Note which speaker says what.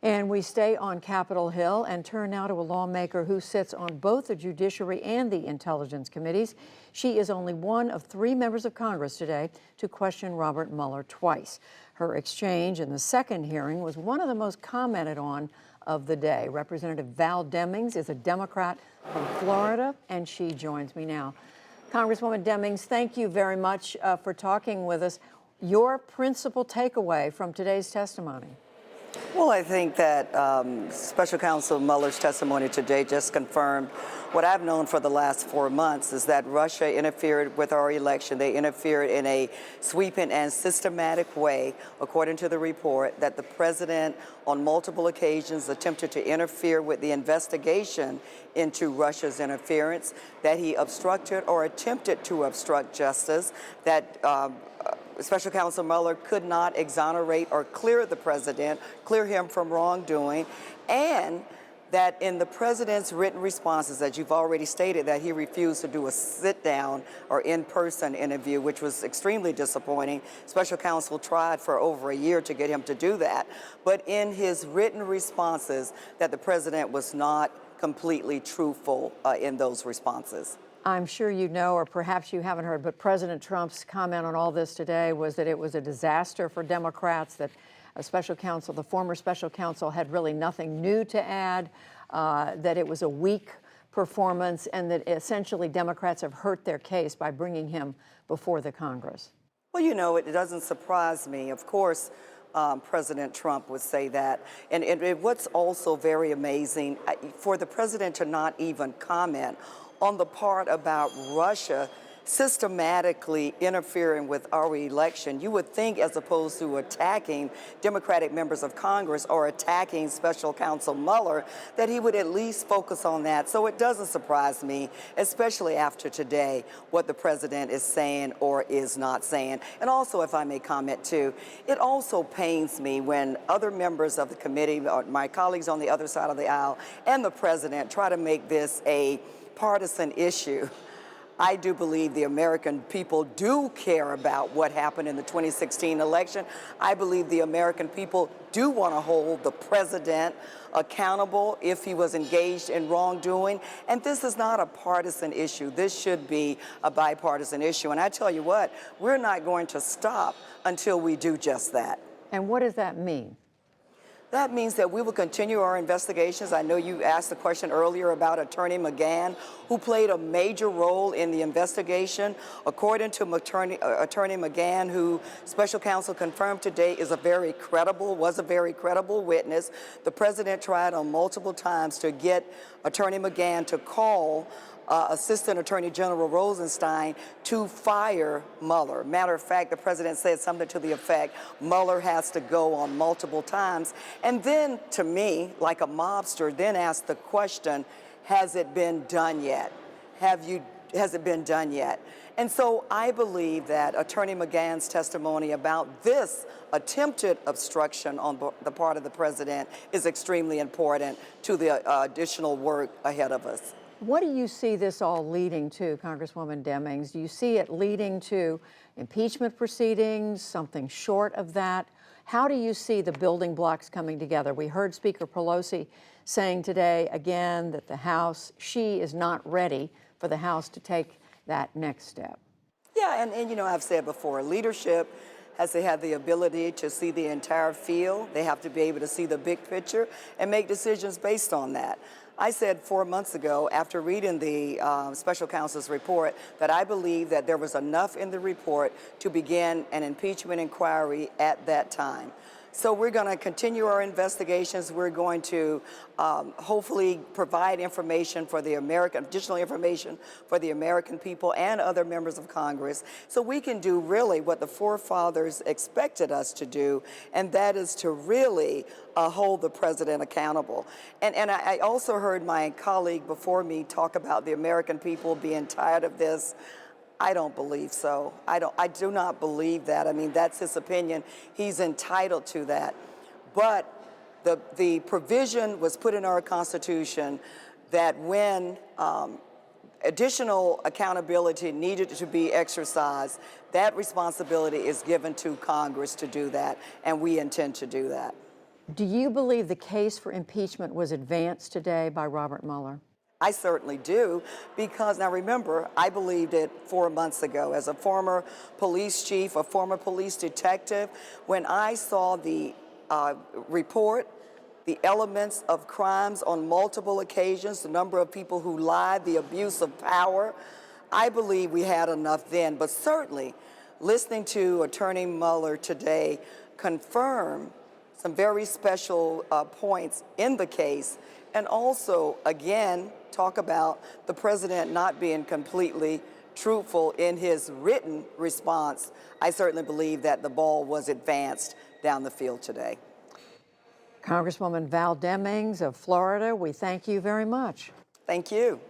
Speaker 1: And we stay on Capitol Hill and turn now to a lawmaker who sits on both the Judiciary and the Intelligence Committees. She is only one of 3 members of Congress today to question Robert Mueller twice. Her exchange in the second hearing was one of the most commented on of the day. Representative Val Demings is a Democrat from Florida, and she joins me now. Congresswoman Demings, thank you very much for talking with us. Your principal takeaway from today's testimony?
Speaker 2: Well, I think that Special Counsel Mueller's testimony today just confirmed what I've known for the last 4 months, is that Russia interfered with our election. They interfered in a sweeping and systematic way, according to the report, that the president on multiple occasions attempted to interfere with the investigation into Russia's interference, that he obstructed or attempted to obstruct justice, that Special Counsel Mueller could not exonerate or clear the president, clear him from wrongdoing, and that in the president's written responses, as you've already stated, that he refused to do a sit-down or in-person interview, which was extremely disappointing. Special counsel tried for over a year to get him to do that. But in his written responses, that the president was not completely truthful in those responses.
Speaker 1: I'm sure you know, or perhaps you haven't heard, but President Trump's comment on all this today was that it was a disaster for Democrats, that a special counsel, the former special counsel, had really nothing new to add, that it was a weak performance, and that essentially Democrats have hurt their case by bringing him before the Congress.
Speaker 2: Well, you know, it doesn't surprise me. Of course, President Trump would say that. And what's also very amazing, for the president to not even comment on the part about Russia systematically interfering with our election. You would think, as opposed to attacking Democratic members of Congress or attacking Special Counsel Mueller, that he would at least focus on that. So it doesn't surprise me, especially after today, what the president is saying or is not saying. And also, if I may comment too, it also pains me when other members of the committee, or my colleagues on the other side of the aisle, and the president try to make this a partisan issue. I do believe the American people do care about what happened in the 2016 election. I believe the American people do want to hold the president accountable if he was engaged in wrongdoing. And this is not a partisan issue. This should be a bipartisan issue. And I tell you what, we're not going to stop until we do just that.
Speaker 1: And what does that mean?
Speaker 2: That means that we will continue our investigations. I know you asked the question earlier about Attorney McGahn, who played a major role in the investigation. According to Attorney McGahn, who Special Counsel confirmed today was a very credible witness, the president tried on multiple times to get Attorney McGahn to call Assistant Attorney General Rosenstein to fire Mueller. Matter of fact, the president said something to the effect, Mueller has to go on multiple times. And then, to me, like a mobster, then asked the question, has it been done yet? Has it been done yet? And so I believe that Attorney McGahn's testimony about this attempted obstruction on the part of the president is extremely important to the additional work ahead of us.
Speaker 1: What do you see this all leading to, Congresswoman Demings? Do you see it leading to impeachment proceedings, something short of that? How do you see the building blocks coming together? We heard Speaker Pelosi saying today again that the House, she is not ready for the House to take that next step.
Speaker 2: Yeah, and you know, I've said before, leadership has to have the ability to see the entire field. They have to be able to see the big picture and make decisions based on that. I said 4 months ago, after reading the special counsel's report, that I believe that there was enough in the report to begin an impeachment inquiry at that time. So we're going to continue our investigations. We're going to hopefully provide information for the additional information for the American people and other members of Congress, so we can do really what the forefathers expected us to do, and that is to really hold the president accountable. And I also heard my colleague before me talk about the American people being tired of this. I don't believe so. I do not believe that. I mean, that's his opinion. He's entitled to that. But the provision was put in our Constitution that when additional accountability needed to be exercised, that responsibility is given to Congress to do that, and we intend to do that.
Speaker 1: Do you believe the case for impeachment was advanced today by Robert Mueller?
Speaker 2: I certainly do, because now remember, I believed it 4 months ago as a former police chief, a former police detective. When I saw the report, the elements of crimes on multiple occasions, the number of people who lied, the abuse of power, I believe we had enough then. But certainly, listening to Attorney Mueller today confirm some very special points in the case, and also, again, talk about the president not being completely truthful in his written response. I certainly believe that the ball was advanced down the field today.
Speaker 1: Congresswoman Val Demings of Florida, we thank you very much.
Speaker 2: Thank you.